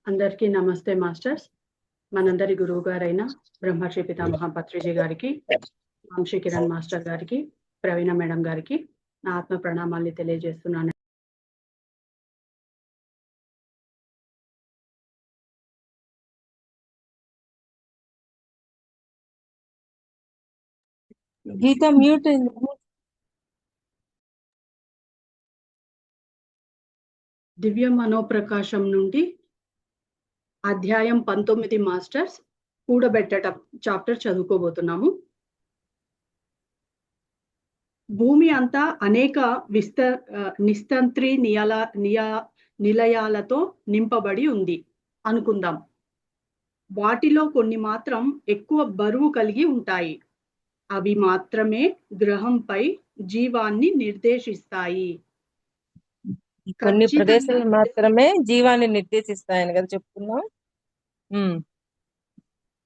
అందరికీ నమస్తే మాస్టర్స్. మనందరి గురువు గారైన బ్రహ్మర్షి పితామహ పత్రిజీ గారికి, వంశీ కిరణ్ మాస్టర్ గారికి, ప్రవీణ మేడం గారికి నా ఆత్మ ప్రణామాల్ని తెలియజేస్తున్నాను. గీత మ్యూట్ దివ్య మనోప్రకాశం నుండి అధ్యాయం 19 మాస్టర్స్ కూడబెట్టడం చాప్టర్ చదువుకోబోతున్నాము. భూమి అంతా అనేక నిస్తంత్రి నిలయాలతో నింపబడి ఉంది అనుకుందాం. వాటిలో కొన్ని మాత్రం ఎక్కువ బరువు కలిగి ఉంటాయి. అవి మాత్రమే గ్రహంపై జీవాన్ని నిర్దేశిస్తాయి. కొన్ని ప్రదేశాలు మాత్రమే జీవాన్ని నిర్దేశిస్తాయని కదా చెప్పుకున్నాం.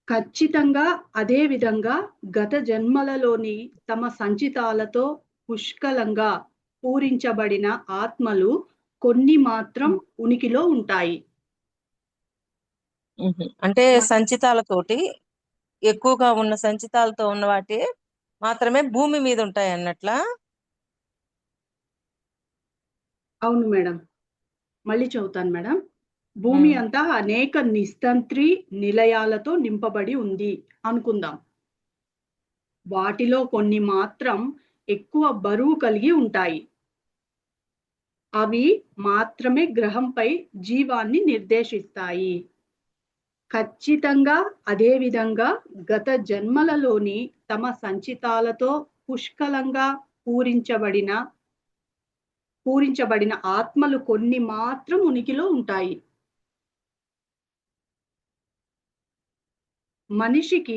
ఖచ్చితంగా అదే విధంగా గత జన్మలలోని తమ సంచితాలతో పుష్కలంగా పూరించబడిన ఆత్మలు కొన్ని మాత్రం ఉనికిలో ఉంటాయి. అంటే సంచితాలతోటి ఎక్కువగా ఉన్న సంచితాలతో ఉన్న వాటి మాత్రమే భూమి మీద ఉంటాయి అన్నట్లా. అవును మేడం, మళ్ళీ చదువుతాను మేడం. భూమి అంతా అనేక నిస్తంత్రి నిలయాలతో నింపబడి ఉంది అనుకుందాం. వాటిలో కొన్ని మాత్రం ఎక్కువ బరువు కలిగి ఉంటాయి. అవి మాత్రమే గ్రహంపై జీవాన్ని నిర్దేశిస్తాయి. ఖచ్చితంగా అదే విధంగా గత జన్మలలోని తమ సంచితాలతో పుష్కలంగా పూరించబడిన ఆత్మలు కొన్ని మాత్రం ఉనికిలో ఉంటాయి. మనిషికి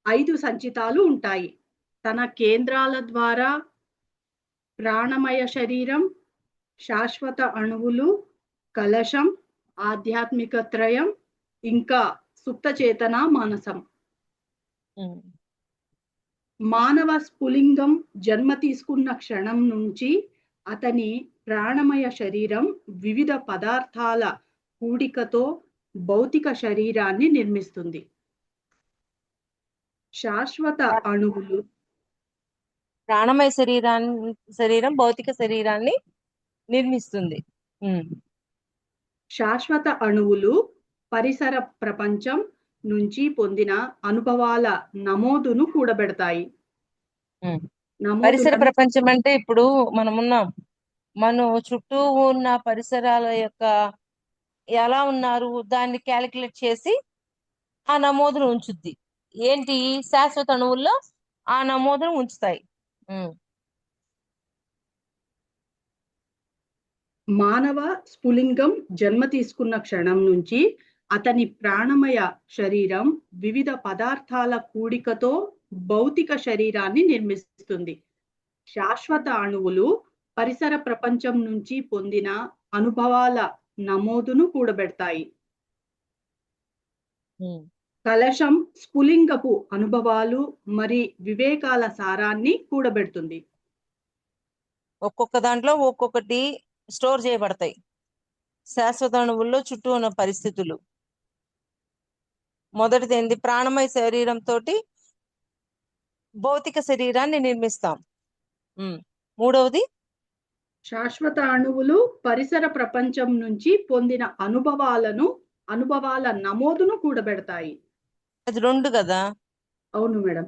5 సంచితాలు ఉంటాయి. తన కేంద్రాల ద్వారా ప్రాణమయ శరీరం, శాశ్వత అణువులు, కలశం, ఆధ్యాత్మిక త్రయం, ఇంకా సుప్త చేతన మానసం. మానవ స్ఫులింగం జన్మ తీసుకున్న క్షణం నుంచి అతని ప్రాణమయ శరీరం వివిధ పదార్థాల కూడికతో భౌతిక శరీరాన్ని నిర్మిస్తుంది. శాశ్వత అణువులు ప్రాణమయ శరీరం భౌతిక శరీరాన్ని నిర్మిస్తుంది. శాశ్వత అణువులు పరిసర ప్రపంచం నుంచి పొందిన అనుభవాల నమోదును కూడబెడతాయి. పరిసర ప్రపంచం అంటే ఇప్పుడు మనం చుట్టూ ఉన్న పరిసరాల యొక్క ఎలా ఉన్నారు దాన్ని క్యాలిక్యులేట్ చేసి ఆ నమోదును ఉంచుద్ది. ఏంటి శాశ్వత అణువుల్లో ఆ నమోదును ఉంచుతాయి. మానవ స్ఫులింగం జన్మ తీసుకున్న క్షణం నుంచి అతని ప్రాణమయ శరీరం వివిధ పదార్థాల కూడికతో భౌతిక శరీరాన్ని నిర్మిస్తుంది. శాశ్వత అణువులు పరిసర ప్రపంచం నుంచి పొందిన అనుభవాల నమోదును కూడబెడతాయి. కలశం స్ఫులింగపు అనుభవాలు మరి వివేకాల సారాన్ని కూడబెడుతుంది. ఒక్కొక్క దాంట్లో ఒక్కొక్కటి స్టోర్ చేయబడతాయి. శాశ్వత అణువుల్లో చుట్టూ ఉన్న పరిస్థితులు. మొదటిది ఏంది? ప్రాణమయ శరీరంతో భౌతిక శరీరాన్ని నిర్మిస్తాం. మూడవది శాశ్వత అణువులు పరిసర ప్రపంచం నుంచి పొందిన అనుభవాల నమోదును కూడబెడతాయి. అది 2 కదా? అవును మేడం.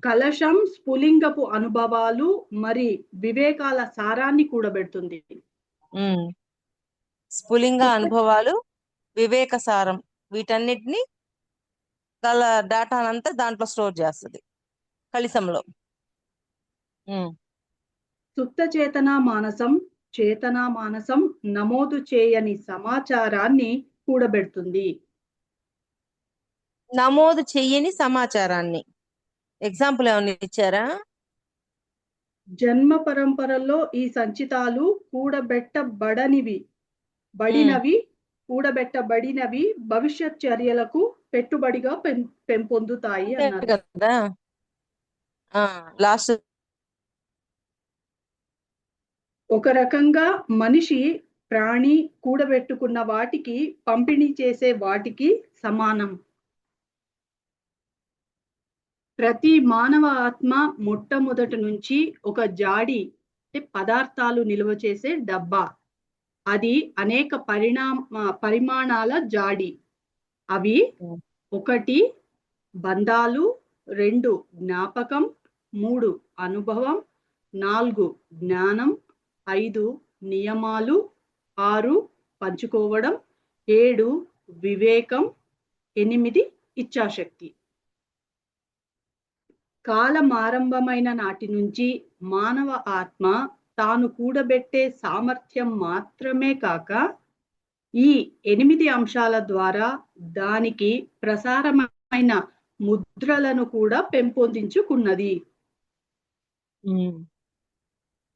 కలశం స్ఫులింగపు అనుభవాలు మరి వివేకాల సారాన్ని కూడబెడుతుంది. స్ఫులింగ అనుభవాలు, వివేక సారం, వీటన్నిటిని గల డేటానంతా దాంట్లో స్టోర్ చేస్తుంది కళిశంలో. సుప్త చేతనా మానసం నమోదు చేయని సమాచారాన్ని కూడబెడుతుంది. నమోదు చెయ్యని సమాచారాన్ని ఎగ్జాంపుల్ ఏమైనా ఇచ్చారా? జన్మ పరంపరలో ఈ సంచితాలు కూడబెట్టబడినవి భవిష్యత్ చర్యలకు పెట్టుబడిగా పెంపొందుతాయి అన్నారు కదా. లాస్ట్ ఒక రకంగా మనిషి ప్రాణి కూడబెట్టుకున్న వాటికి పంపిణీ చేసే వాటికి సమానం. ప్రతి మానవ ఆత్మ మొట్టమొదటి నుంచి ఒక జాడి అంటే పదార్థాలు నిల్వ చేసే డబ్బా. అది అనేక పరిమాణాల జాడి. అవి 1 బంధాలు, 2 జ్ఞాపకం, 3 అనుభవం, 4 జ్ఞానం, 5 నియమాలు, 6 పంచుకోవడం, 7 వివేకం, 8 ఇచ్ఛాశక్తి. కాలమారంభమైన నాటి నుంచి మానవ ఆత్మ తాను కూడబెట్టే సామర్థ్యం మాత్రమే కాక ఈ 8 అంశాల ద్వారా దానికి ప్రసారమైన ముద్రలను కూడా పెంపొందించుకున్నది.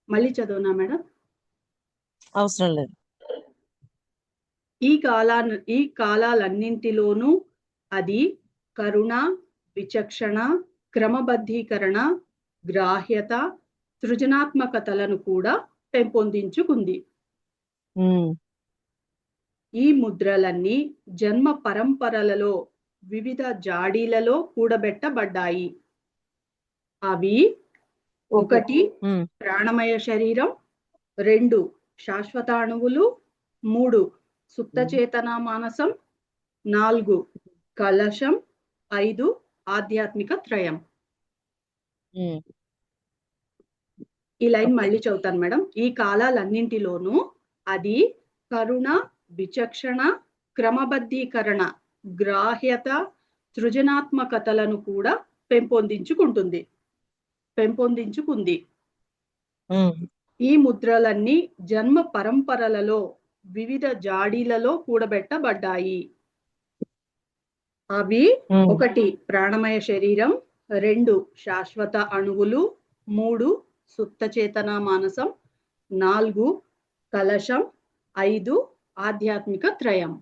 మళ్ళీ చదవనా మేడం? అవసరం లేదు. ఈ కాలాలన్నింటిలోనూ అది కరుణ, విచక్షణ, క్రమబద్ధీకరణ, గ్రాహ్యత, సృజనాత్మకతలను కూడా పెంపొందించుకుంది. ఈ ముద్రలన్నీ జన్మ పరంపరలలో వివిధ జాడీలలో కూడబెట్టబడ్డాయి. అవి 1 ప్రాణమయ శరీరం, 2 శాశ్వత అణువులు, 3 సుప్తచేతన మానసం, 4 కలశం, 5 ఆధ్యాత్మిక త్రయం. ఈ లైన్ మళ్ళీ చదువుతాను మేడం. ఈ కాలాలన్నింటిలోనూ అది కరుణ, విచక్షణ, క్రమబద్ధీకరణ, గ్రాహ్యత, సృజనాత్మకతలను కూడా పెంపొందించుకుంది. ఈ ముద్రలన్నీ జన్మ పరంపరలలో వివిధ జాడీలలో కూడబెట్టబడ్డాయి. అవి 1 ప్రాణమయ శరీరం, 2 శాశ్వత అణువులు, 3 సుప్తచేతన మానసం, 4 కలశం, 5 ఆధ్యాత్మిక త్రయం.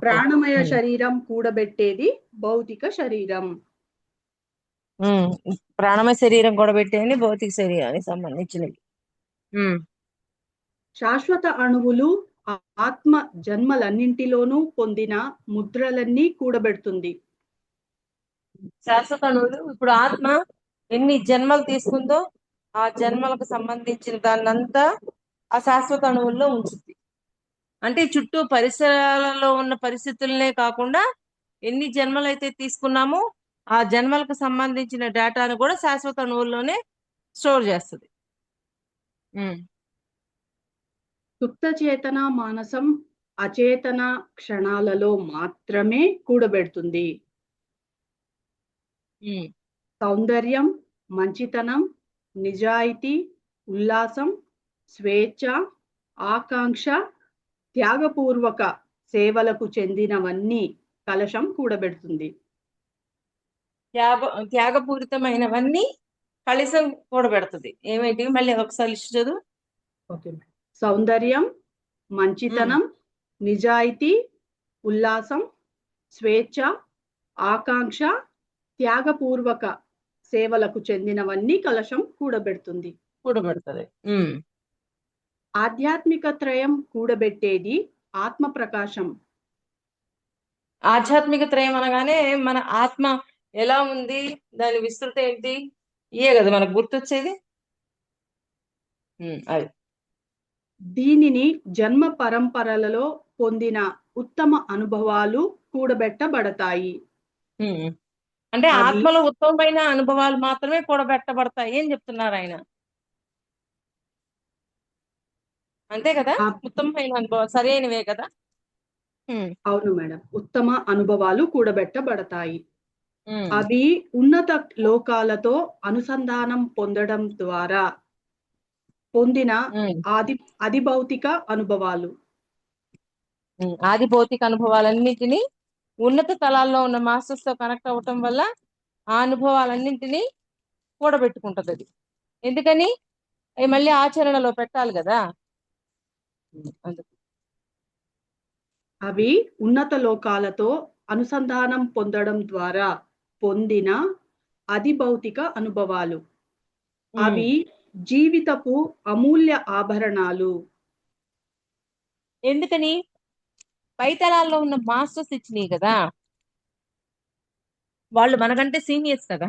ప్రాణమయ శరీరం కూడబెట్టేది భౌతిక శరీరం. ప్రాణమయ శరీరం కూడబెట్టేది భౌతిక శరీరానికి సంబంధించినవి. శాశ్వత అణువులు ఆత్మ జన్మలన్నింటిలోనూ పొందిన ముద్రలన్నీ కూడబెడుతుంది. శాశ్వత అణువులు ఇప్పుడు ఆత్మ ఎన్ని జన్మలు తీసుకుందో ఆ జన్మలకు సంబంధించిన దాన్నంతా ఆ శాశ్వత అణువుల్లో ఉంచుద్ది. అంటే చుట్టూ పరిసరాలలో ఉన్న పరిస్థితులనే కాకుండా ఎన్ని జన్మలు అయితే తీసుకున్నామో ఆ జన్మలకు సంబంధించిన డేటాను కూడా శాశ్వత అణువుల్లోనే స్టోర్ చేస్తుంది. సుప్త చేతన మానసం అచేతన క్షణాలలో మాత్రమే కూడబెడుతుంది. సౌందర్యం, మంచితనం, నిజాయితీ, ఉల్లాసం, స్వేచ్ఛ, ఆకాంక్ష, త్యాగపూర్వక సేవలకు చెందినవన్నీ కలశం కూడబెడుతుంది. త్యాగపూరితమైనవన్నీ కలశం కూడబెడుతుంది. ఏమిటి మళ్ళీ ఒకసారి లిస్ట్ చదువు. ఓకే. సౌందర్యం, మంచితనం, నిజాయితీ, ఉల్లాసం, స్వేచ్ఛ, ఆకాంక్ష, త్యాగపూర్వక సేవలకు చెందినవన్నీ కలశం కూడబెడుతుంది. ఆధ్యాత్మిక త్రయం కూడబెట్టేది ఆత్మ ప్రకాశం. ఆధ్యాత్మిక త్రయం అనగానే మన ఆత్మ ఎలా ఉంది, దాని విస్తృత ఏంటి, ఇయే కదా మనకు గుర్తొచ్చేది. అది దీనిని జన్మ పరంపరలలో పొందిన ఉత్తమ అనుభవాలు కూడబెట్టబడతాయి. అంటే ఆత్మలో ఉత్తమమైన అనుభవాలు మాత్రమే కూడబెట్టబడతాయి అని చెప్తున్నారు ఆయన. అంతే కదా, ఉత్తమమైన అనుభవాలు సరైనవే కదా. అవును మేడం, ఉత్తమ అనుభవాలు కూడబెట్టబడతాయి. అవి ఉన్నత లోకాలతో అనుసంధానం పొందడం ద్వారా పొందిన ఆది భౌతిక అనుభవాలు. ఆది భౌతిక అనుభవాలన్నింటినీ ఉన్నత తలాల్లో ఉన్న మాస్టర్స్ తో కనెక్ట్ అవ్వటం వల్ల ఆ అనుభవాలన్నింటినీ కూడబెట్టుకుంటది అది. ఎందుకని మళ్ళీ ఆచరణలో పెట్టాలి కదా. అవి ఉన్నత లోకాలతో అనుసంధానం పొందడం ద్వారా పొందిన అతి భౌతిక అనుభవాలు. అవి జీవితపు అమూల్య ఆభరణాలు. ఎందుకని? పై తలాల్లో ఉన్న మాస్టర్స్ ఇచ్చినాయి కదా, వాళ్ళు మనకంటే సీనియర్స్ కదా,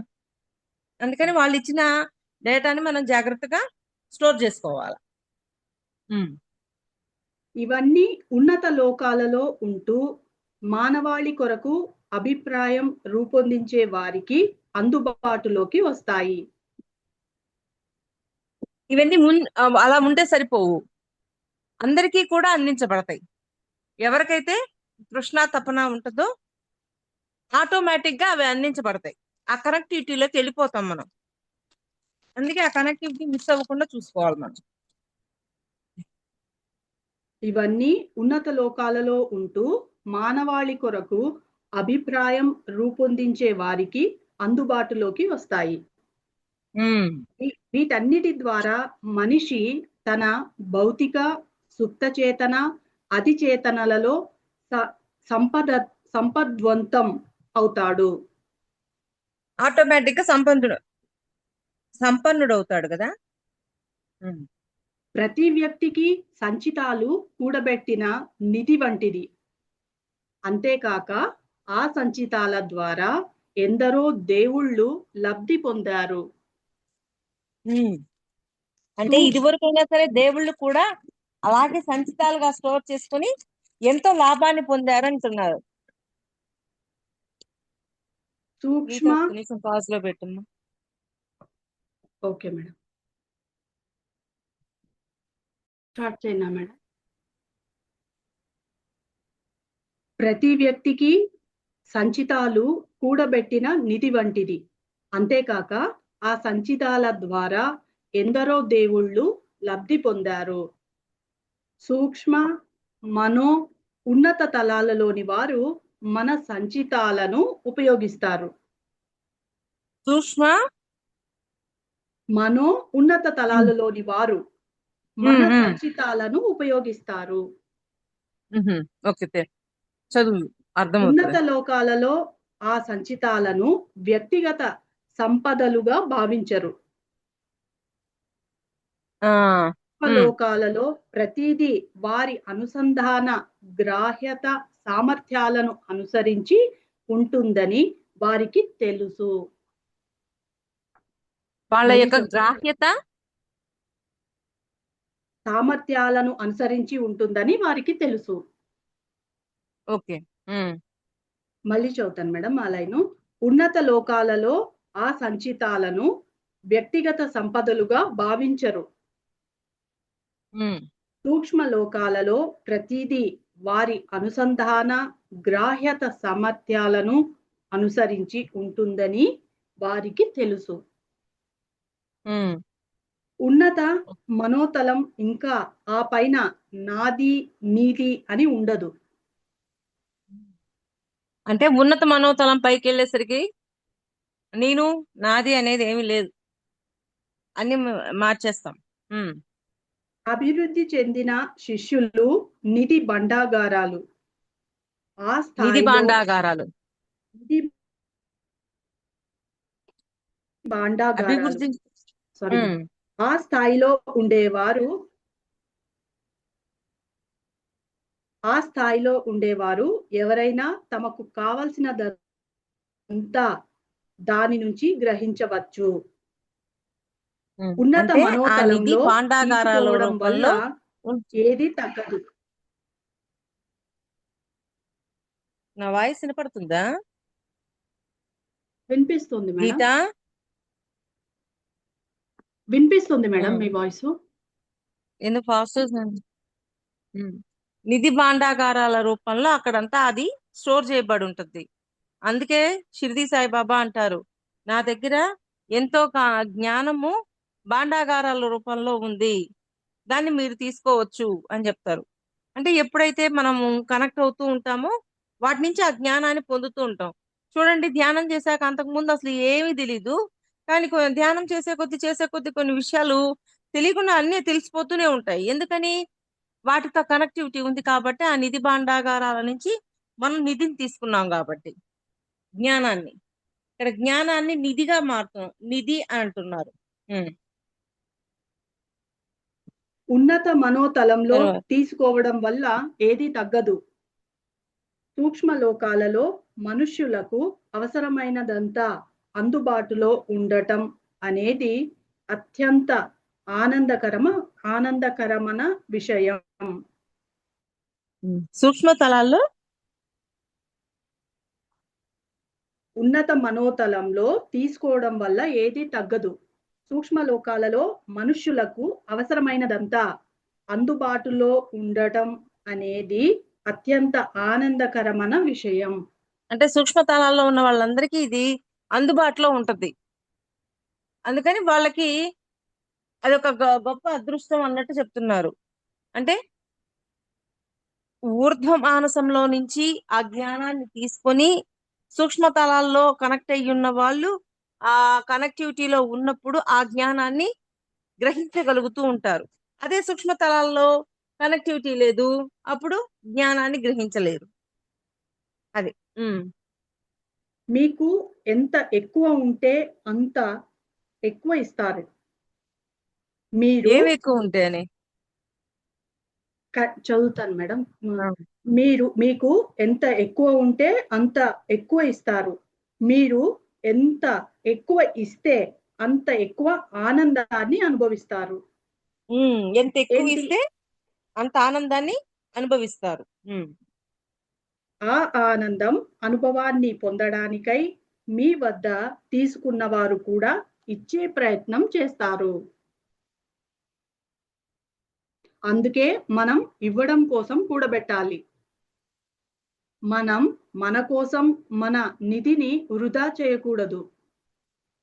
అందుకని వాళ్ళు ఇచ్చిన డేటాని మనం జాగ్రత్తగా స్టోర్ చేసుకోవాలి. ఇవన్నీ ఉన్నత లోకాలలో ఉంటూ మానవాళి కొరకు అభిప్రాయం రూపొందించే వారికి అందుబాటులోకి వస్తాయి. ఇవన్నీ అలా ఉంటే సరిపోవు, అందరికీ కూడా అందించబడతాయి. ఎవరికైతే తృష్ణ తపన ఉంటుందో ఆటోమేటిక్ గా అవి అందించబడతాయి. ఆ కనెక్టివిటీలోకి వెళ్ళిపోతాం మనం. అందుకే ఆ కనెక్టివిటీ మిస్ అవ్వకుండా చూసుకోవాలి మనం. ఇవన్నీ ఉన్నత లోకాలలో ఉంటూ మానవాళి కొరకు అభిప్రాయం రూపొందించే వారికి అందుబాటులోకి వస్తాయి. వీటన్నిటి ద్వారా మనిషి తన భౌతిక, సుప్తచేతన, అతిచేతనలలో సంపద్వంతం అవుతాడు. ఆటోమేటిక్ గా సంపన్నుడు అవుతాడు కదా. ప్రతి వ్యక్తికి సంచితాలు కూడబెట్టిన నిధి వంటిది. అంతేకాక ఆ సంచితాల ద్వారా ఎందరో దేవుళ్ళు లబ్ధి పొందారు. అంటే ఇదివరకైనా సరే దేవుళ్ళు కూడా అలాగే సంచితాలుగా స్టోర్ చేసుకుని ఎంతో లాభాన్ని పొందారు అంటున్నారు. సూక్ష్మ పాజ్ లో పెట్టమ్మా. ఓకే మేడం, స్టార్ట్ చేయండి మేడం. ప్రతి వ్యక్తికి సంచితాలు కూడబెట్టిన నిధి వంటిది. అంతేకాక ఆ సంచితాల ద్వారా ఎందరో దేవుళ్ళు లబ్ధి పొందారు. సూక్ష్మ, మనో, ఉన్నత తలాలలోని వారు మన సంచితాలను ఉపయోగిస్తారు. సూక్ష్మ, మనో, ఉన్నత తలాలలోని వారు మన సంచితాలను ఉపయోగిస్తారు. చదువు ఉన్నత లోకాలలో ఆ సంచితాలను వ్యక్తిగత సంపదలుగా భావించరు. లోకాలలో ప్రతిదీ వారి అనుసంధాన గ్రాహ్యత సామర్థ్యాలను అనుసరించి ఉంటుందని వారికి తెలుసు. వాళ్ళ యొక్క గ్రాహ్యత సామర్థ్యాలను అనుసరించి ఉంటుందని వారికి తెలుసు. ఓకే, మళ్ళీ చదువుతాను మేడం ఆ లైను. ఉన్నత లోకాలలో ఆ సంచితాలను వ్యక్తిగత సంపదలుగా భావించరు. సూక్ష్మ లోకాలలో ప్రతిదీ వారి అనుసంధాన గ్రాహ్యత సామర్థ్యాలను అనుసరించి ఉంటుందని వారికి తెలుసు. ఉన్నత మనోతలం ఇంకా ఆ పైన నాది నీది అని ఉండదు. అంటే ఉన్నత మనోతలం పైకి వెళ్ళేసరికి నేను నాది అనేది ఏమీ లేదు, అన్ని మార్చేస్తాం. అభివృద్ధి చెందిన శిష్యులు నిధి భాండాగారాలు. ఆ నిధి స్థాయిలో భాండాగారాలు భాండాగారాలు సారీ ఆ స్థాయిలో ఉండేవారు ఎవరైనా తమకు కావలసినంతా దాని నుంచి గ్రహించవచ్చు. ఉన్నత మనోతలంలో తీసుకోవడం వల్ల ఏది తగ్గదు. నా వాయిస్ వినపడుతుందా? వినిపిస్తుంది మేడం, వినిపిస్తుంది మేడం మీ వాయిస్. ఎందుకు ఫాస్ట్? నిధి భాండాగారాల రూపంలో అక్కడంతా అది స్టోర్ చేయబడి ఉంటుంది. అందుకే షిరిడి సాయిబాబా అంటారు, నా దగ్గర ఎంతో జ్ఞానము భాండాగారాల రూపంలో ఉంది, దాన్ని మీరు తీసుకోవచ్చు అని చెప్తారు. అంటే ఎప్పుడైతే మనము కనెక్ట్ అవుతూ ఉంటామో వాటి నుంచి ఆ జ్ఞానాన్ని పొందుతూ ఉంటాం. చూడండి, ధ్యానం చేశాక అంతకుముందు అసలు ఏమీ తెలీదు, కానీ ధ్యానం చేసే కొద్ది కొన్ని విషయాలు తెలియకుండా అన్నీ తెలిసిపోతూనే ఉంటాయి. ఎందుకని? వాటితో కనెక్టివిటీ ఉంది కాబట్టి. ఆ నిధి భాండాగారాల నుంచి మనం నిధిని తీసుకున్నాం కాబట్టి జ్ఞానాన్ని, ఇక్కడ జ్ఞానాన్ని నిధిగా మారుతాం, నిధి అంటున్నారు. ఉన్నత మనోతలంలో తర్వాత తీసుకోవడం వల్ల ఏది తగ్గదు. సూక్ష్మ లోకాలలో మనుష్యులకు అవసరమైనదంతా అందుబాటులో ఉండటం అనేది అత్యంత ఆనందకరమైన విషయం. సూక్ష్మ తలాల్లో ఉన్నత మనోతలంలో తీసుకోవడం వల్ల ఏది తగ్గదు. సూక్ష్మ లోకాలలో మనుష్యులకు అవసరమైనదంతా అందుబాటులో ఉండటం అనేది అత్యంత ఆనందకరమైన విషయం. అంటే సూక్ష్మ తలాల్లో ఉన్న వాళ్ళందరికీ ఇది అందుబాటులో ఉంటది. అందుకని వాళ్ళకి అది ఒక గొప్ప అదృష్టం అన్నట్టు చెప్తున్నారు. అంటే ఊర్ధ్వ మానసంలో నుంచి ఆ జ్ఞానాన్ని తీసుకొని సూక్ష్మ తలాల్లో కనెక్ట్ అయ్యి ఉన్న వాళ్ళు ఆ కనెక్టివిటీలో ఉన్నప్పుడు ఆ జ్ఞానాన్ని గ్రహించగలుగుతూ ఉంటారు. అదే సూక్ష్మ తలాల్లో కనెక్టివిటీ లేదు, అప్పుడు జ్ఞానాన్ని గ్రహించలేరు. అది మీకు ఎంత ఎక్కువ ఉంటే అంత ఎక్కువ ఇస్తారు. మీరు ఏమి ఎక్కువ ఉంటాయని చదువుతాను మేడం. మీకు ఎంత ఎక్కువ ఉంటే అంత ఎక్కువ ఇస్తారు. మీరు ఎంత ఎక్కువ ఇస్తే అంత ఎక్కువ ఆనందాన్ని అనుభవిస్తారు. ఎంత ఎక్కువ ఏంటి? ఇస్తే అంత ఆనందాన్ని అనుభవిస్తారు. ఆ ఆనందం అనుభవాన్ని పొందడానికై మీ వద్ద తీసుకున్న వారు కూడా ఇచ్చే ప్రయత్నం చేస్తారు. అందుకే మనం ఇవ్వడం కోసం కూడబెట్టాలి. మనం మన కోసం మన నిధిని వృధా చేయకూడదు.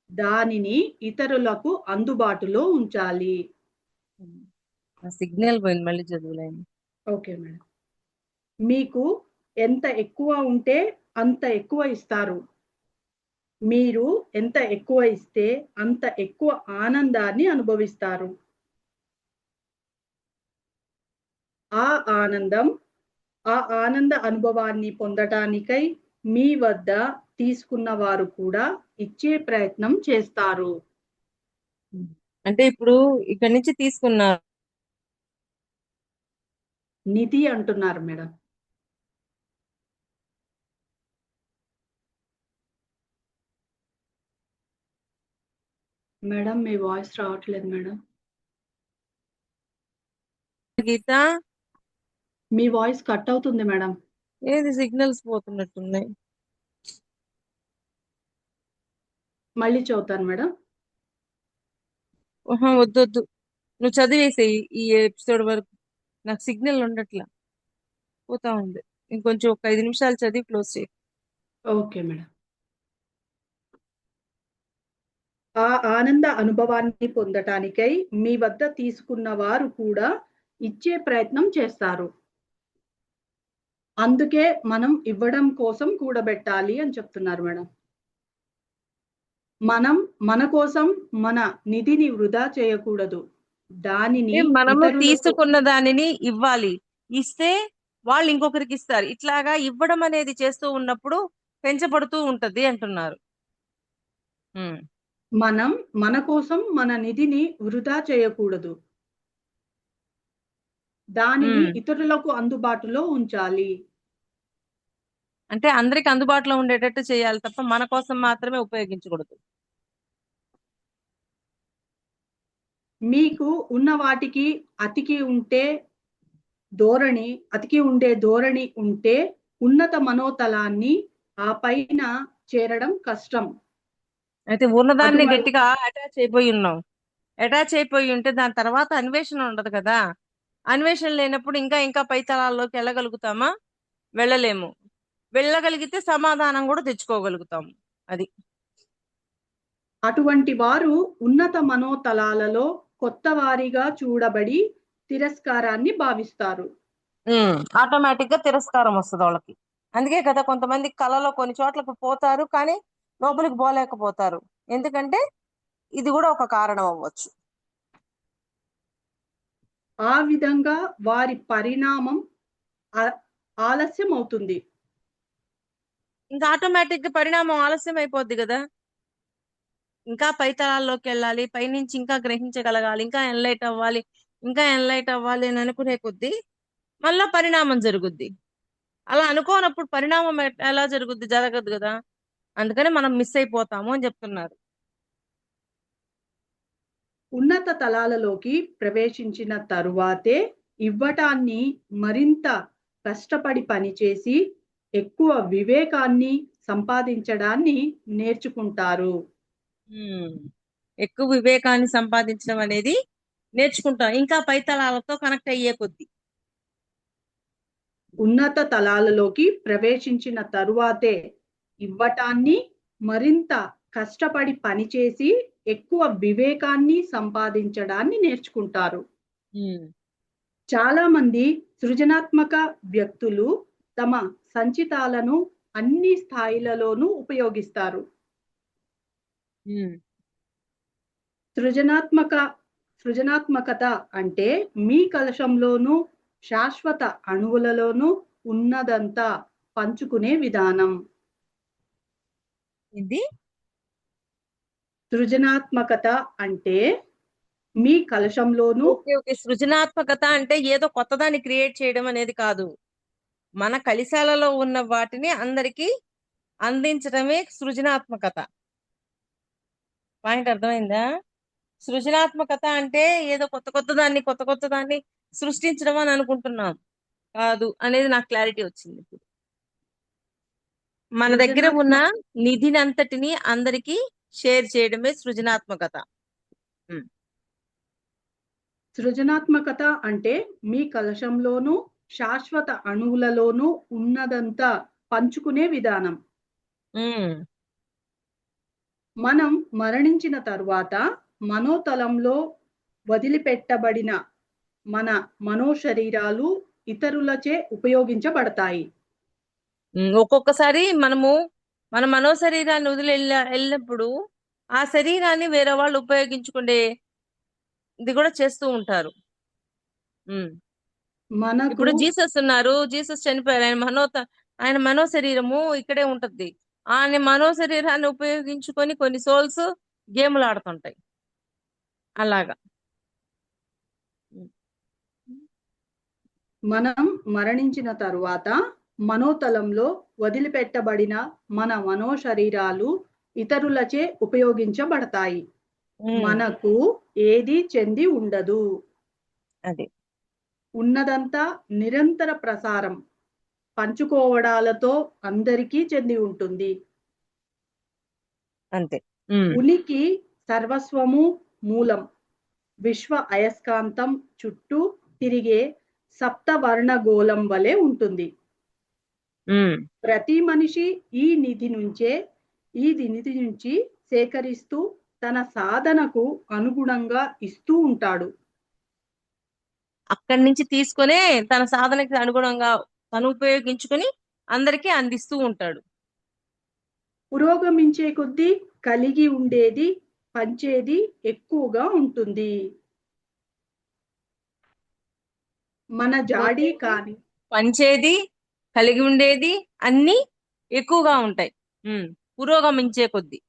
దానిని ఇతరులకు అందుబాటులో ఉంచాలి. సిగ్నల్ పోయింది, మళ్ళీ చదువులేండి. Okay madam. మీకు ఎంత ఎక్కువ ఉంటే అంత ఎక్కువ ఇస్తారు. మీరు ఎంత ఎక్కువ ఇస్తే అంత ఎక్కువ ఆనందాన్ని అనుభవిస్తారు. ఆ ఆనంద అనుభవాన్ని పొందటానికై మీ వద్ద తీసుకున్న వారు కూడా ఇచ్చే ప్రయత్నం చేస్తారు. అంటే ఇప్పుడు ఇక్కడి నుంచి తీసుకున్నారు నిధి అంటున్నారు మేడం. మేడం మీ వాయిస్ రావట్లేదు మేడం. గీత. మీ వాయిస్ కట్ అవుతుంది మేడం. ఏది సిగ్నల్స్ పోతున్నట్టున్నాయి. మళ్ళీ చదువుతాను మేడం. వద్దు, నువ్వు చదివేసేయి ఈ ఎపిసోడ్ వరకు. నాకు సిగ్నల్ ఉండట్లా, పోతా ఉంది. ఇంకొంచెం ఒక 5 నిమిషాలు చదివి క్లోజ్ చేయి. Okay madam. ఆ ఆనంద అనుభవాన్ని పొందటానికై మీ వద్ద తీసుకున్న వారు కూడా ఇచ్చే ప్రయత్నం చేస్తారు. అందుకే మనం ఇవ్వడం కోసం కూడబెట్టాలి అని చెప్తున్నారు మేడం. మనం మన కోసం మన నిధిని వృధా చేయకూడదు. దానిని మనము ఇతరులకు తీసుకున్న దానిని ఇవ్వాలి. ఇస్తే వాళ్ళు ఇంకొకరికి ఇస్తారు. ఇట్లాగా ఇవ్వడం అనేది చేస్తూ ఉన్నప్పుడు పెంచబడుతూ ఉంటది అంటున్నారు. మనం మన కోసం మన నిధిని వృధా చేయకూడదు. దానిని ఇతరులకు అందుబాటులో ఉంచాలి. అంటే అందరికి అందుబాటులో ఉండేటట్టు చేయాలి తప్ప మన కోసం మాత్రమే ఉపయోగించకూడదు. మీకు ఉన్న వాటికి అతికి ఉండే ధోరణి ఉంటే ఉన్నత మనోతలాన్ని ఆ పైన చేరడం కష్టం. అయితే ఉన్నదాన్ని గట్టిగా అటాచ్ అయిపోయి ఉన్నాం. అటాచ్ అయిపోయి ఉంటే దాని తర్వాత అన్వేషణ ఉండదు కదా. అన్వేషణ లేనప్పుడు ఇంకా ఇంకా పై తలాల్లోకి వెళ్ళగలుగుతామా? వెళ్ళలేము. వెళ్ళగలిగితే సమాధానం కూడా తెచ్చుకోగలుగుతాము. అది అటువంటి వారు ఉన్నత మనోతలాలలో కొత్త వారిగా చూడబడి తిరస్కారాన్ని భావిస్తారు. ఆటోమేటిక్ గా తిరస్కారం వస్తుంది వాళ్ళకి. అందుకే కదా కొంతమంది కళలో కొన్ని చోట్లకు పోతారు కానీ లోపలికి పోలేకపోతారు. ఎందుకంటే ఇది కూడా ఒక కారణం అవ్వచ్చు. ఆ విధంగా వారి పరిణామం ఆలస్యం అవుతుంది. ఇంకా ఆటోమేటిక్ గా పరిణామం ఆలస్యం అయిపోద్ది కదా. ఇంకా పై తలాల్లోకి వెళ్ళాలి, పైనుంచి ఇంకా గ్రహించగలగాలి, ఇంకా ఎన్లైట్ అవ్వాలి, ఇంకా ఎన్లైట్ అవ్వాలి అని అనుకునే కొద్దీ మళ్ళా పరిణామం జరుగుద్ది. అలా అనుకోనప్పుడు పరిణామం ఎలా జరుగుద్ది? జరగదు కదా. అందుకని మనం మిస్ అయిపోతాము అని చెప్తున్నారు. ఉన్నత తలాలలోకి ప్రవేశించిన తరువాతే ఇవ్వటాన్ని మరింత కష్టపడి పనిచేసి ఎక్కువ వివేకాన్ని సంపాదించడాన్ని నేర్చుకుంటారు. ఎక్కువ వివేకాన్ని సంపాదించడం అనేది నేర్చుకుంటాం ఇంకా పై తలాలతో కనెక్ట్ అయ్యే కొద్దీ. ఉన్నత తలాలలోకి ప్రవేశించిన తరువాతే ఇవ్వటాన్ని మరింత కష్టపడి పనిచేసి ఎక్కువ వివేకాన్ని సంపాదించడాన్ని నేర్చుకుంటారు. చాలా మంది సృజనాత్మక వ్యక్తులు తమ సంచితాలను అన్ని స్థాయిలలోనూ ఉపయోగిస్తారు. సృజనాత్మకత అంటే మీ కలశంలోనూ శాశ్వత అణువులలోనూ ఉన్నదంతా పంచుకునే విధానం. ఇది సృజనాత్మకత అంటే మీ కలశంలోనూ ఓకే సృజనాత్మకత అంటే ఏదో కొత్తదాన్ని క్రియేట్ చేయడం అనేది కాదు. మన కళిశాలలో ఉన్న వాటిని అందరికీ అందించడమే సృజనాత్మకత. పాయింట్ అర్థమైందా? సృజనాత్మకత అంటే ఏదో కొత్త దాన్ని సృష్టించడం అని అనుకుంటున్నాం. కాదు అనేది నాకు క్లారిటీ వచ్చింది ఇప్పుడు. మన దగ్గర ఉన్న నిధిని అంతటిని అందరికీ షేర్ చేయడమే సృజనాత్మకత. సృజనాత్మకత అంటే మీ కలశంలోనూ శాశ్వత అణువులలోనూ ఉన్నదంతా పంచుకునే విధానం. మనం మరణించిన తరువాత మనోతలంలో వదిలిపెట్టబడిన మన మనోశరీరాలు ఇతరులచే ఉపయోగించబడతాయి. ఒక్కొక్కసారి మనము మన మనోశరీరాన్ని వదిలి వెళ్ళినప్పుడు ఆ శరీరాన్ని వేరే వాళ్ళు ఉపయోగించుకునే ఇది కూడా చేస్తూ ఉంటారు. ఇప్పుడు జీసస్ ఉన్నారు, జీసస్ చనిపోయారు, ఆయన మనో శరీరము ఇక్కడే ఉంటది. ఆయన మనో శరీరాన్ని ఉపయోగించుకొని కొన్ని సోల్స్ గేములు ఆడుతుంటాయి. అలాగా మనం మరణించిన తరువాత మనోతలంలో వదిలిపెట్టబడిన మన మనోశరీరాలు ఇతరులచే ఉపయోగించబడతాయి. మనకు ఏది చెంది ఉండదు. అది ఉన్నదంతా నిరంతర ప్రసారం పంచుకోవడాలతో అందరికీ చెంది ఉంటుంది. అంతే. ఉనికి సర్వస్వము మూలం. విశ్వ అయస్కాంతం చుట్టూ తిరిగే సప్తవర్ణగోళం వలె ఉంటుంది. ప్రతి మనిషి ఈ నిధి నుంచి సేకరిస్తూ తన సాధనకు అనుగుణంగా ఇస్తూ ఉంటాడు. అక్కడి నుంచి తీసుకునే తన సాధనకి అనుగుణంగా తను ఉపయోగించుకొని అందరికీ అందిస్తూ ఉంటాడు. పురోగమించే కొద్దీ కలిగి ఉండేది పంచేది ఎక్కువగా ఉంటుంది. మన జాడి కాని పంచేది కలిగి ఉండేది అన్ని ఎక్కువగా ఉంటాయి పురోగమించే కొద్దీ.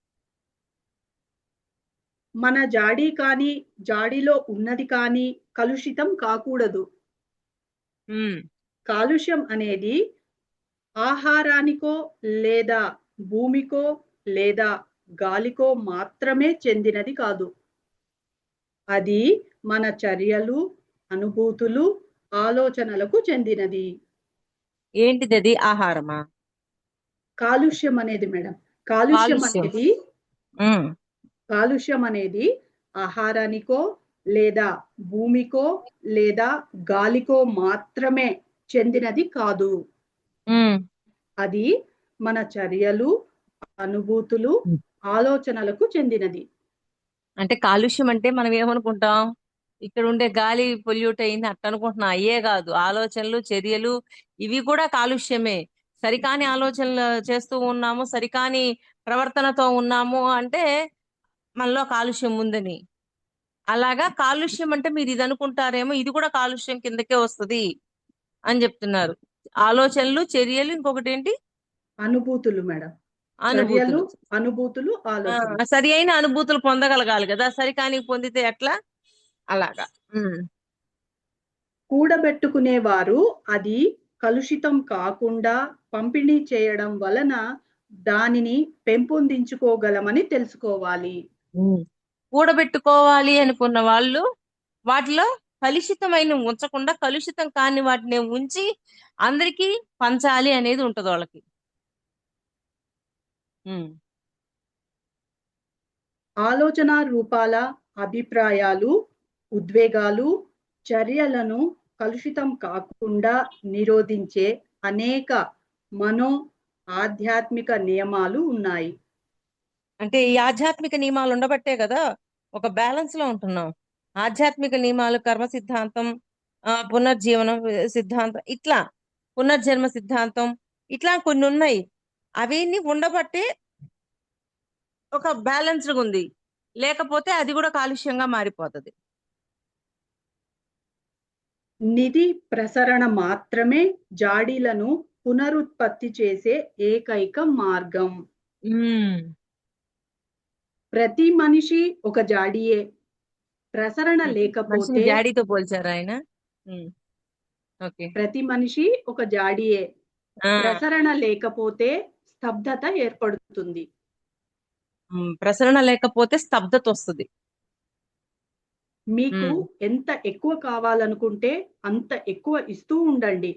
మన జాడి కాని జాడిలో ఉన్నది కాని కలుషితం కాకూడదు. కాలుష్యం అనేది ఆహారానికో లేదా భూమికో లేదా గాలికో మాత్రమే చెందినది కాదు. అది మన చర్యలు, అనుభూతులు, ఆలోచనలకు చెందినది. ఏంటిది అది? ఆహారమా? కాలుష్యం అనేది మేడం, కాలుష్యం అనేది ఆహారానికో లేదా భూమికో లేదా గాలికో మాత్రమే చెందినది కాదు. అది మన చర్యలు, అనుభూతులు, ఆలోచనలకు చెందినది. అంటే కాలుష్యం అంటే మనం ఏమనుకుంటాం, ఇక్కడ ఉండే గాలి పొల్యూట్ అయింది అట్ట అనుకుంటున్నాం. అయ్యే కాదు, ఆలోచనలు, చర్యలు ఇవి కూడా కాలుష్యమే. సరికాని ఆలోచనలు చేస్తూ ఉన్నాము, సరికాని ప్రవర్తనతో ఉన్నాము అంటే మనలో కాలుష్యం ఉందని. అలాగా కాలుష్యం అంటే మీరు ఇది అనుకుంటారేమో, ఇది కూడా కాలుష్యం కిందకే వస్తుంది అని చెప్తున్నారు. ఆలోచనలు, చర్యలు, ఇంకొకటి ఏంటి? అనుభూతులు మేడం. అనుభూతులు, ఆలోచనలు. సరి అయిన అనుభూతులు పొందగలగాలి కదా, సరికాని పొందితే ఎట్లా? అలాగా కూడబెట్టుకునేవారు అది కలుషితం కాకుండా పంపిణీ చేయడం వలన దానిని పెంపొందించుకోగలమని తెలుసుకోవాలి. కూడబెట్టుకోవాలి అనుకున్న వాళ్ళు వాటిలో కలుషితమైన ఉంచకుండా కలుషితం కాని వాటిని ఉంచి అందరికీ పంచాలి అనేది ఉంటది వాళ్ళకి. ఆలోచన రూపాల అభిప్రాయాలు, ఉద్వేగాలు, చర్యలను కలుషితం కాకుండా నిరోధించే అనేక మనో ఆధ్యాత్మిక నియమాలు ఉన్నాయి. అంటే ఈ ఆధ్యాత్మిక నియమాలు ఉండబట్టే కదా ఒక బ్యాలెన్స్ లో ఉంటున్నాం. ఆధ్యాత్మిక నియమాలు, కర్మ సిద్ధాంతం, పునర్జీవనం సిద్ధాంతం, ఇట్లా పునర్జన్మ సిద్ధాంతం, ఇట్లా కొన్ని ఉన్నాయి. అవన్నీ ఉండబట్టే ఒక బ్యాలెన్స్డ్ ఉంది. లేకపోతే అది కూడా కాలుష్యంగా మారిపోతుంది. నిధి ప్రసరణ మాత్రమే జాడీలను పునరుత్పత్తి చేసే ఏకైక మార్గం. ప్రతి మనిషి ఒక జాడీయే. ప్రసరణ లేకపోతే జాడీతో పోల్చారు ఆయన. ప్రతి మనిషి ఒక జాడీయే. ప్రసరణ లేకపోతే స్తబ్దత ఏర్పడుతుంది. ప్రసరణ లేకపోతే స్తబ్దత వస్తుంది. మీకు ఎంత ఎక్కువ కావాలనుకుంటే అంత ఎక్కువ ఇస్తూ ఉండండి.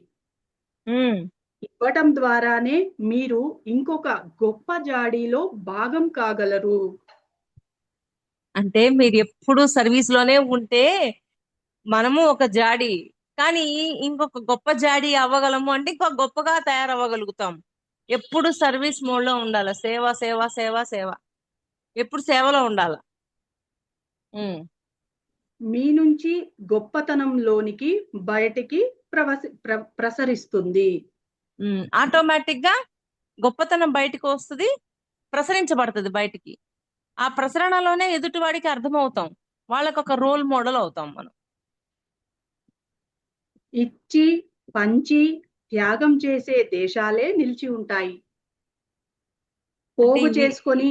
ఇవ్వటం ద్వారానే మీరు ఇంకొక గొప్ప జాడీలో భాగం కాగలరు. అంటే మీరు ఎప్పుడు సర్వీస్ లోనే ఉంటే మనము ఒక జాడీ, కానీ ఇంకొక గొప్ప జాడీ అవ్వగలము అంటే ఇంకొక గొప్పగా తయారవ్వగలుగుతాం. ఎప్పుడు సర్వీస్ మోడ్ లో ఉండాలి. సేవ సేవ సేవ సేవ, ఎప్పుడు సేవలో ఉండాలి. మీ నుంచి గొప్పతనంలోనికి బయటికి ప్రసరిస్తుంది. ఆటోమేటిక్ గా గొప్పతనం బయటికి వస్తుంది, ప్రసరించబడుతుంది బయటికి. ఆ ప్రసరణలోనే ఎదుటివాడికి అర్థమవుతాం, వాళ్ళకు ఒక రోల్ మోడల్ అవుతాం మనం. ఇచ్చి పంచి త్యాగం చేసే దేశాలే నిలిచి ఉంటాయి. పోగు చేసుకొని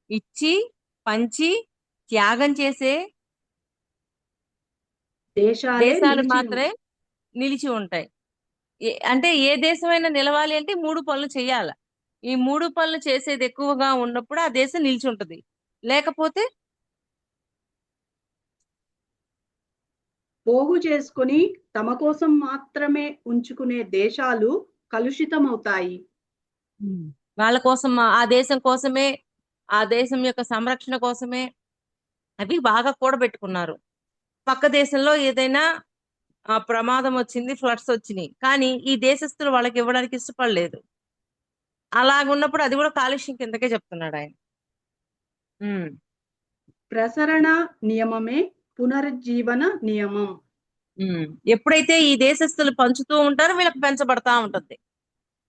ఇచ్చి పంచి త్యాగం చేసే దేశాలు మాత్రమే నిలిచి ఉంటాయి. అంటే ఏ దేశమైనా నిలవాలి అంటే 3 పనులు చేయాలి. ఈ 3 పనులు చేసేది ఎక్కువగా ఉన్నప్పుడు ఆ దేశం నిలిచి ఉంటది. లేకపోతే పోగు చేసుకుని తమ కోసం మాత్రమే ఉంచుకునే దేశాలు కలుషితం అవుతాయి. వాళ్ళ కోసం, ఆ దేశం కోసమే, ఆ దేశం యొక్క సంరక్షణ కోసమే అవి బాగా కూడబెట్టుకున్నారు. పక్క దేశంలో ఏదైనా ప్రమాదం వచ్చింది, ఫ్లడ్స్ వచ్చినాయి, కానీ ఈ దేశస్తులు వాళ్ళకి ఇవ్వడానికి ఇష్టపడలేదు. అలాగున్నప్పుడు అది కూడా కాలుష్యం కిందకే చెప్తున్నాడు ఆయన. ప్రసరణ నియమమే పునరుజ్జీవన నియమం. ఎప్పుడైతే ఈ దేశస్తులు పంచుతూ ఉంటారో వీళ్ళకి పెంచబడతా ఉంటుంది.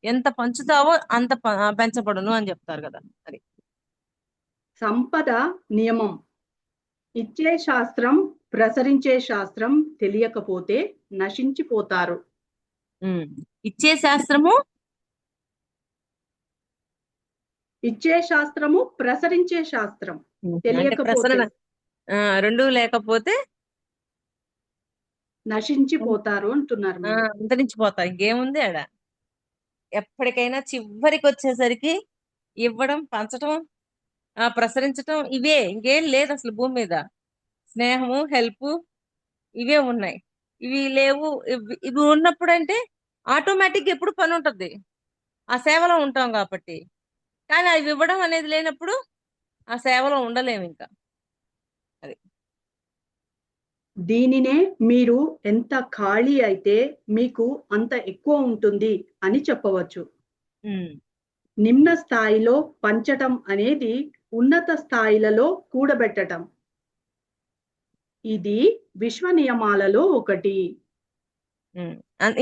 ఎంత పంచుతావో అంత పెంచబడును అని చెప్తారు కదా. అది సంపద నియమం. ఇచ్చే శాస్త్రం, ప్రసరించే శాస్త్రం తెలియకపోతే నశించిపోతారు. ఇచ్చే శాస్త్రము, ఇచ్చే శాస్త్రము, ప్రసరించే శాస్త్రం తెలియకపోతే, రెండు లేకపోతే నశించిపోతారు అంటున్నారు. అంతరించిపోతారు. ఇంకేముంది ఆడ. ఎప్పటికైనా చివరికి వచ్చేసరికి ఇవ్వడం, పంచడం, ప్రసరించడం, ఇవే, ఇంకేం లేదు అసలు భూమి మీద. స్నేహము, హెల్ప్, ఇవే ఉన్నాయి. ఇవి లేవు. ఇవి ఉన్నప్పుడు అంటే ఆటోమేటిక్ ఎప్పుడు పని ఉంటుంది, ఆ సేవలో ఉంటాం కాబట్టి. కానీ అవి ఇవ్వడం అనేది లేనప్పుడు ఆ సేవలో ఉండలేము ఇంకా. అది దీనినే మీరు ఎంత ఖాళీ అయితే మీకు అంత ఎక్కువ ఉంటుంది అని చెప్పవచ్చు. నిమ్న స్థాయిలో పంచటం అనేది ఉన్నత స్థాయిలలో కూడబెట్టడం. ఇది విశ్వ నియమాలలో ఒకటి.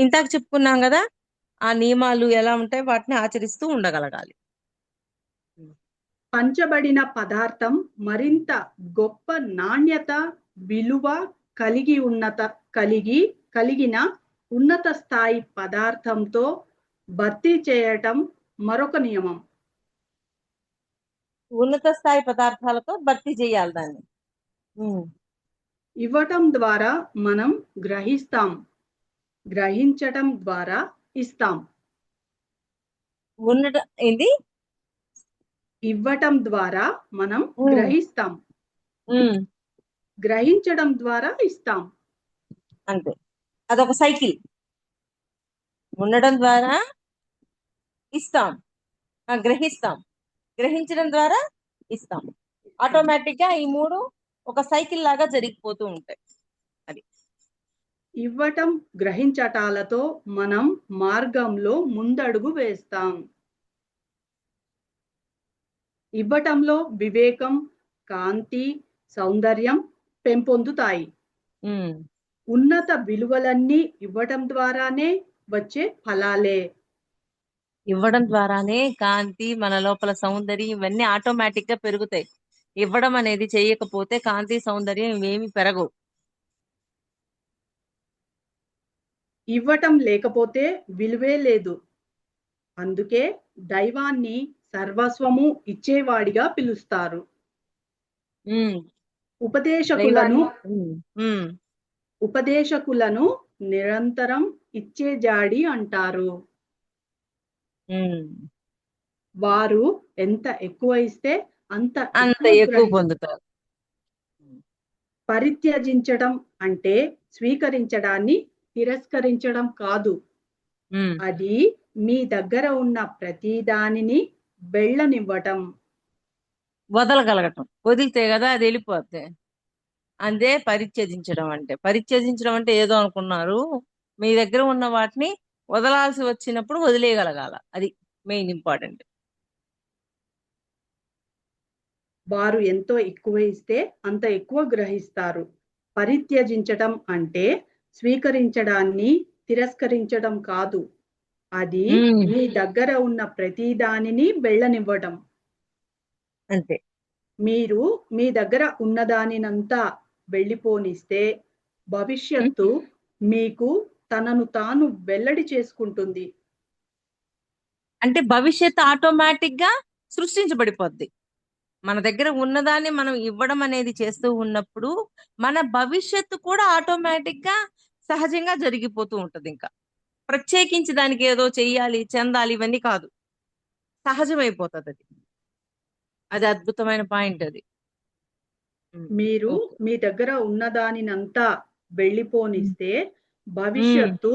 ఇందాక చెప్పుకున్నాం కదా, ఆ నియమాలు ఎలా ఉంటాయి, వాటిని ఆచరిస్తూ ఉండగలగాలి. పంచబడిన పదార్థం మరింత గొప్ప నాణ్యత, విలువ కలిగిన ఉన్నత స్థాయి పదార్థంతో భర్తీ చేయటం మరొక నియమం. ఉన్నత స్థాయి పదార్థాలతో భర్తీ చేయాలి దాన్ని. ఇవ్వటం ద్వారా మనం గ్రహిస్తాం, గ్రహించటం ద్వారా ఇస్తాం. ఉండటం ఇది ఇవ్వటం ద్వారా మనం ఉమ్, గ్రహిస్తాం, ఉమ్, గ్రహించడం ద్వారా ఇస్తాం. అంతే. అదొక సైకిల్. ఉండడం ద్వారా ఇస్తాం, గ్రహిస్తాం, గ్రహించడం ద్వారా ఇస్తాం. ఆటోమేటిక్ గా ఈ మూడు ఒక సైకిల్ లాగా జరిగిపోతూ ఉంటాయి. అది ఇవ్వటం, గ్రహించటాలతో మనం మార్గంలో ముందడుగు వేస్తాం. ఇవ్వటంలో వివేకం, కాంతి, సౌందర్యం పెంపొందుతాయి. ఉమ్, ఉన్నత విలువలన్నీ ఇవ్వటం ద్వారానే వచ్చే ఫలాలే. ఇవ్వడం ద్వారానే కాంతి, మన లోపల సౌందర్యం ఇవన్నీ ఆటోమేటిక్ గా పెరుగుతాయి. ఇవ్వడం అనేది చేయకపోతే కాంతి సౌందర్యం ఇవేమి పెరగవు. ఇవ్వటం లేకపోతే విలువే లేదు. అందుకే దైవాన్ని సర్వస్వము ఇచ్చేవాడిగా పిలుస్తారు. ఉమ్, ఉపదేశకులను దైవాన్ని ఉమ్, ఉపదేశకులను నిరంతరం ఇచ్చే జాడి అంటారు. ఉమ్, వారు ఎంత ఎక్కువ ఇస్తే అంత అంత ఎక్కువ ఎక్కువ పొందుతారు. పరిత్యజించడం అంటే స్వీకరించడాన్ని తిరస్కరించడం కాదు. ఉమ్, అది మీ దగ్గర ఉన్న ప్రతి దానిని వెళ్ళనివ్వటం. వదలగలగటం. వదిలితే కదా అది వెళ్ళిపోద్ది. అంతే పరిత్యజించడం అంటే. పరిత్యజించడం అంటే ఏదో అనుకున్నారు. మీ దగ్గర ఉన్న వాటిని వదలాల్సి వచ్చినప్పుడు వదిలేయగలగాల. అది మెయిన్ ఇంపార్టెంట్. వారు ఎంతో ఎక్కువ ఇస్తే అంత ఎక్కువ గ్రహిస్తారు. పరిత్యజించటం అంటే స్వీకరించడాన్ని తిరస్కరించడం కాదు. అది ఉమ్, మీ దగ్గర ఉన్న ప్రతి దానిని వెళ్ళనివ్వటం. అంతే. మీరు మీ దగ్గర ఉన్నదానినంతా వెళ్ళిపోనిస్తే ఉమ్, భవిష్యత్తు మీకు తనను తాను వెల్లడి చేసుకుంటుంది. అంటే భవిష్యత్తు ఆటోమేటిక్ గా సృష్టించబడిపోద్ది. మన దగ్గర ఉన్నదాన్ని మనం ఇవ్వడం అనేది చేస్తూ ఉన్నప్పుడు మన భవిష్యత్తు కూడా ఆటోమేటిక్ గా సహజంగా జరిగిపోతూ ఉంటది. ఇంకా ప్రత్యేకించి దానికి ఏదో చెయ్యాలి, చెందాలి ఇవన్నీ కాదు. సహజమైపోతుంది అది. అది అద్భుతమైన పాయింట్ అది. మీరు ఓకే. మీ దగ్గర ఉన్నదానినంతా వెళ్ళిపోనిస్తే ఉమ్, భవిష్యత్తు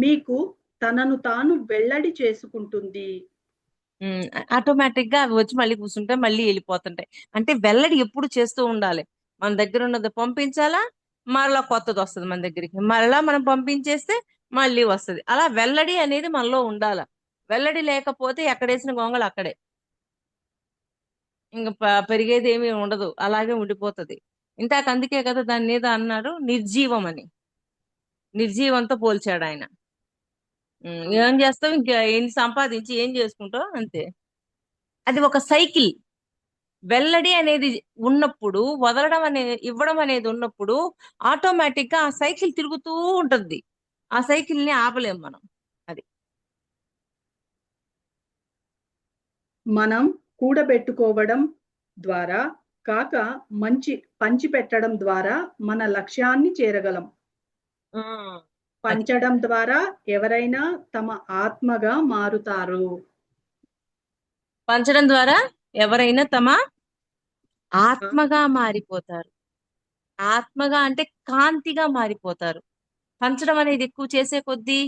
మీకు తనను తాను వెల్లడి చేసుకుంటుంది. ఆటోమేటిక్ గా అవి వచ్చి మళ్ళీ కూర్చుంటాయి, మళ్ళీ వెళ్ళిపోతుంటాయి. అంటే వెల్లడి ఎప్పుడు చేస్తూ ఉండాలి. మన దగ్గర ఉన్నది పంపించాలా, మరలా కొత్తది వస్తుంది మన దగ్గరికి, మరలా మనం పంపించేస్తే మళ్ళీ వస్తుంది. అలా వెల్లడి అనేది మనలో ఉండాల. వెల్లడి లేకపోతే ఎక్కడేసిన గొంగళి అక్కడే. ఇంకా పెరిగేది ఏమీ ఉండదు, అలాగే ఉండిపోతది. ఇంతాక అందుకే కదా దాని మీద అన్నాడు నిర్జీవం అని. నిర్జీవంతో పోల్చాడు ఆయన. ఏం చేస్తావు, ఇంకా ఏం సంపాదించి ఏం చేసుకుంటావు, అంతే. అది ఒక సైకిల్. వెల్లడి అనేది ఉన్నప్పుడు, వదలడం అనేది, ఇవ్వడం అనేది ఉన్నప్పుడు ఆటోమేటిక్ గా ఆ సైకిల్ తిరుగుతూ ఉంటుంది. ఆ సైకిల్ ని ఆపలేం మనం. అది మనం కూడబెట్టుకోవడం ద్వారా కాక మంచి పంచిపెట్టడం ద్వారా మన లక్ష్యాన్ని చేరగలం. ఉమ్, అది పంచడం ద్వారా ఎవరైనా తమ ఆత్మగా మారుతారు. పంచడం ద్వారా ఎవరైనా తమ ఆత్మగా మారిపోతారు. ఆత్మగా అంటే కాంతిగా మారిపోతారు. పంచడం అనేది ఎక్కువ చేసే కొద్దీ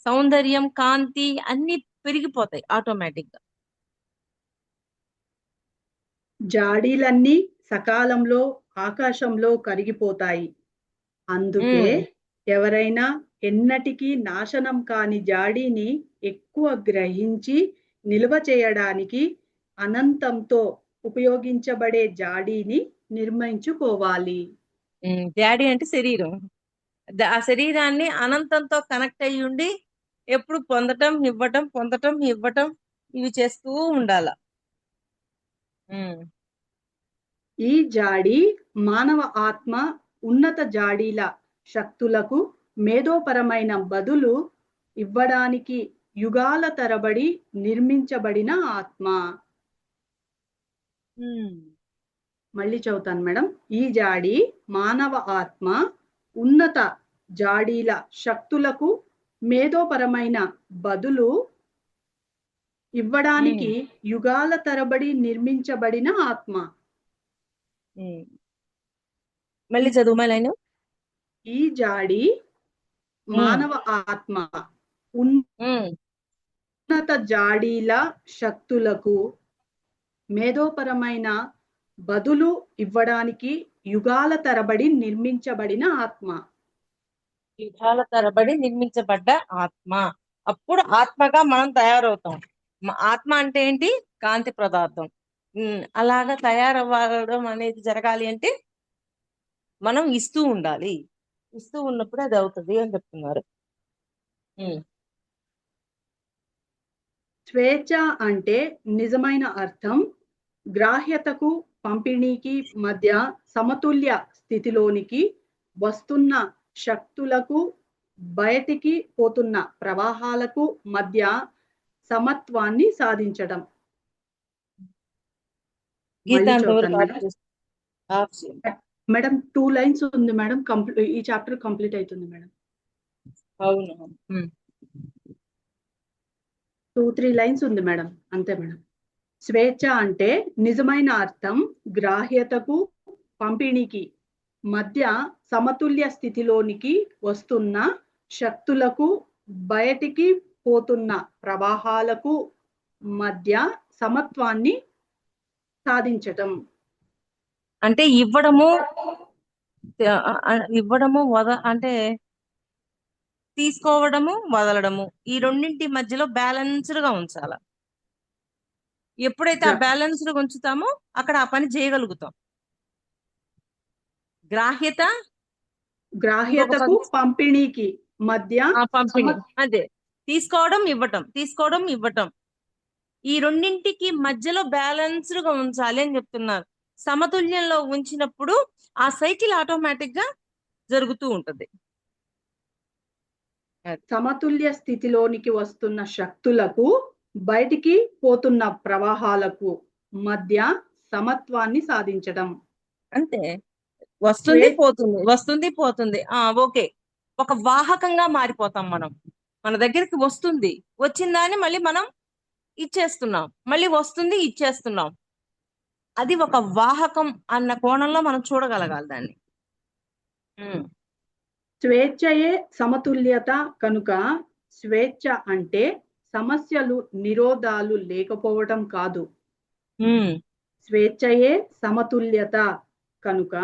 సౌందర్యం, కాంతి అన్ని పెరిగిపోతాయి ఆటోమేటిక్ గా. జాడీలన్నీ సకాలంలో ఆకాశంలో కరిగిపోతాయి. అందుకే ఉమ్, ఎవరైనా ఎన్నటికీ నాశనం కాని జాడీని ఎక్కువ గ్రహించి నిల్వ చేయడానికి అనంతంతో ఉపయోగించబడే జాడీని నిర్మించుకోవాలి. డాడీ అంటే శరీరం. ఆ శరీరాన్ని అనంతంతో కనెక్ట్ అయ్యి ఉండి ఎప్పుడు పొందటం ఇవ్వటం, పొందటం ఇవ్వటం ఇవి చేస్తూ ఉండాల. ఉమ్, ఈ జాడీ మానవ ఆత్మ ఉన్నత జాడీల శక్తులకు మేధోపరమైన బదులు ఇవ్వడానికి యుగాల తరబడి నిర్మించబడిన ఆత్మ. ఉమ్. మళ్ళీ చదువుతాను మేడం. ఈ జాడి మానవ ఆత్మ ఉన్నత జాడీల శక్తులకు మేధోపరమైన బదులు ఇవ్వడానికి యుగాల తరబడి నిర్మించబడిన ఆత్మ. మళ్ళీ చదువు లైన్. ఈ జాడి మానవ ఆత్మ ఉన్నత జాడీల శక్తులకు మేధోపరమైన బదులు ఇవ్వడానికి యుగాల తరబడి నిర్మించబడిన ఆత్మ. యుగాల తరబడి నిర్మించబడ్డ ఆత్మ. అప్పుడు ఆత్మగా మనం తయారవుతాం. ఆత్మ అంటే ఏంటి? కాంతి పదార్థం. అలాగా తయారవ్వడం అనేది జరగాలి అంటే మనం ఇస్తూ ఉండాలి. ఇస్తూ ఉన్నప్పుడు అది అవుతుంది అని చెప్తున్నారు. స్వేచ్ఛ అంటే నిజమైన అర్థం గ్రాహ్యతకు పంపిణీకి మధ్య సమతుల్య స్థితిలోనికి వస్తున్న శక్తులకు బయటికి పోతున్న ప్రవాహాలకు మధ్య సమత్వాన్ని సాధించడం. మేడం 2 లైన్స్ ఉంది మేడం. ఈ చాప్టర్ కంప్లీట్ అవుతుంది మేడం. అవును. 2-3 లైన్స్ ఉంది మేడం, అంతే మేడం. స్వేచ్ఛ అంటే నిజమైన అర్థం గ్రాహ్యతకు పంపిణీకి మధ్య సమతుల్య స్థితిలోనికి వస్తున్న శక్తులకు బయటికి పోతున్న ప్రవాహాలకు మధ్య సమత్వాన్ని సాధించటం. అంటే ఇవ్వడము అంటే తీసుకోవడము వదలడము, ఈ రెండింటి మధ్యలో బ్యాలెన్స్డ్ గా ఉంచాల. ఎప్పుడైతే ఆ బ్యాలెన్స్డ్ గా ఉంచుతామో అక్కడ ఆ పని చేయగలుగుతాం. గ్రాహ్యతకు పంపిణీకి మధ్య పంపిణీ, అదే తీసుకోవడం ఇవ్వటం, ఈ రెండింటికి మధ్యలో బ్యాలెన్స్డ్ గా ఉంచాలి అని చెప్తున్నారు. సమతుల్యంలో ఉంచినప్పుడు ఆ సైకిల్ ఆటోమేటిక్ గా జరుగుతూ ఉంటది. సమతుల్య స్థితిలోనికి వస్తున్న శక్తులకు బయటికి పోతున్న ప్రవాహాలకు మధ్య సమత్వాన్ని సాధించడం. అంతే. వస్తుంది పోతుంది. ఓకే, ఒక వాహకంగా మారిపోతాం మనం. మన దగ్గరికి వస్తుంది, వచ్చిందాన్ని మళ్ళీ మనం ఇచ్చేస్తున్నాం, మళ్ళీ వస్తుంది ఇచ్చేస్తున్నాం. అది ఒక వాహకం అన్న కోణంలో మనం చూడగలగాలి దాన్ని. స్వేచ్ఛయే సమతుల్యత కనుక స్వేచ్ఛ అంటే సమస్యలు నిరోధాలు లేకపోవటం కాదు. స్వేచ్ఛయే సమతుల్యత కనుక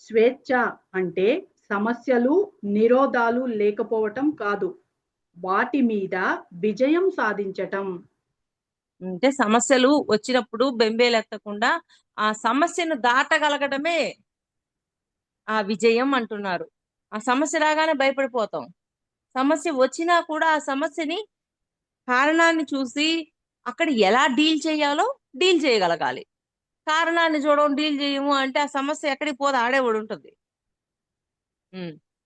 స్వేచ్ఛ అంటే సమస్యలు నిరోధాలు లేకపోవటం కాదు, వాటి మీద విజయం సాధించటం. అంటే సమస్యలు వచ్చినప్పుడు బెంబేలెత్తకుండా ఆ సమస్యను దాటగలగడమే ఆ విజయం అంటున్నారు. ఆ సమస్య రాగానే భయపడిపోతాం. సమస్య వచ్చినా కూడా ఆ సమస్యని కారణాన్ని చూసి అక్కడ ఎలా డీల్ చేయాలో డీల్ చేయగలగాలి. కారణాన్ని చూడడం డీల్ చేయము అంటే ఆ సమస్య ఎక్కడికి పోదు, ఆడే పడి ఉంటుంది.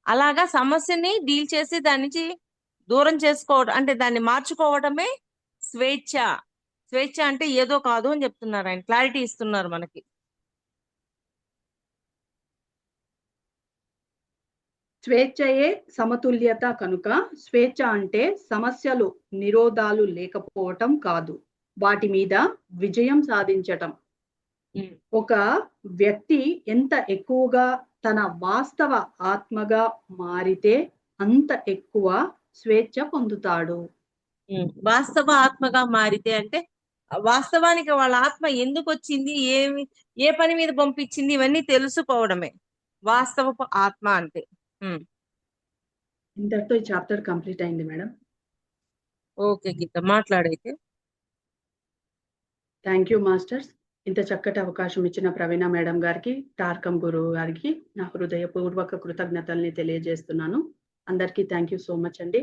అలాగా సమస్యని డీల్ చేసి దాని నుంచి దూరం చేసుకోవడం అంటే దాన్ని మార్చుకోవడమే స్వేచ్ఛ. స్వేచ్ఛ అంటే ఏదో కాదు అని చెప్తున్నారు ఆయన, క్లారిటీ ఇస్తున్నారు మనకి. స్వేచ్ఛయే సమతుల్యత కనుక స్వేచ్ఛ అంటే సమస్యలు నిరోధాలు లేకపోవటం కాదు, వాటి మీద విజయం సాధించటం. ఒక వ్యక్తి ఎంత ఎక్కువగా తన వాస్తవ ఆత్మగా మారితే అంత ఎక్కువ స్వేచ్ఛ పొందుతాడు. వాస్తవ ఆత్మగా మారితే అంటే వాస్తవానికి వాళ్ళ ఆత్మ ఎందుకు వచ్చింది, ఏ పని మీద పంపించింది, ఇవన్నీ తెలుసుకోవడమే వాస్తవపు ఆత్మ అంటే. ఇంతటితో ఈ చాప్టర్ కంప్లీట్ అయింది మేడం. ఓకే గీత, మాట్లాడైతే. Thank you masters. ఇంత చక్కటి అవకాశం ఇచ్చిన ప్రవీణ మేడం గారికి, టార్కం గురువు గారికి నా హృదయపూర్వక కృతజ్ఞతల్ని తెలియజేస్తున్నాను. అందరికీ థ్యాంక్ యూ సో మచ్ అండి.